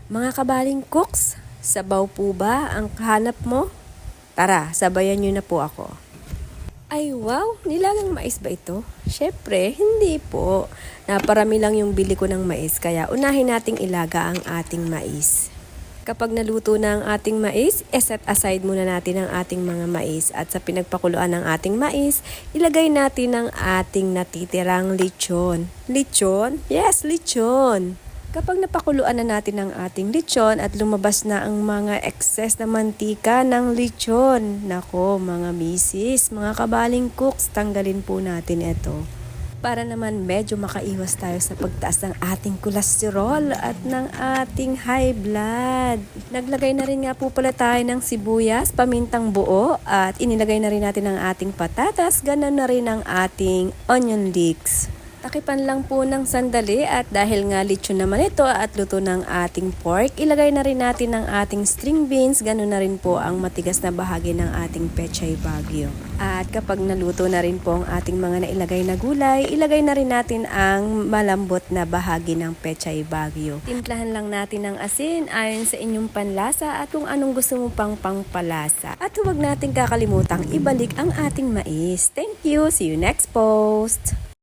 Mga kabaling cooks, sabaw po ba ang hanap mo? Tara, sabayan niyo na po ako. Ay wow, nilagang mais ba ito? Syempre, hindi po. Naparami lang yung bili ko ng mais, kaya unahin nating ilaga ang ating mais. Kapag naluto na ang ating mais, set aside muna natin ang ating mga mais at sa pinagpakuluan ng ating mais, ilagay natin ang ating natitirang lechon. Lechon? Yes, lechon! Kapag napakuluan na natin ang ating lechon at lumabas na ang mga excess na mantika ng lechon, nako mga misis, mga kabaling cooks, tanggalin po natin ito. Para naman medyo makaiwas tayo sa pagtaas ng ating kolesterol at ng ating high blood. Naglagay na rin nga po pala tayo ng sibuyas, pamintang buo at inilagay na rin natin ang ating patatas, ganun na rin ang ating onion leeks. Takipan lang po ng sandali at dahil nga lechon naman ito at luto ng ating pork, ilagay na rin natin ang ating string beans, ganun na rin po ang matigas na bahagi ng ating pechay bagyo. At kapag naluto na rin po ang ating mga nailagay na gulay, ilagay na rin natin ang malambot na bahagi ng pechay bagyo. Timplahan lang natin ng asin ayon sa inyong panlasa at kung anong gusto mo pang pangpalasa. At huwag natin kakalimutang ibalik ang ating mais. Thank you! See you next post!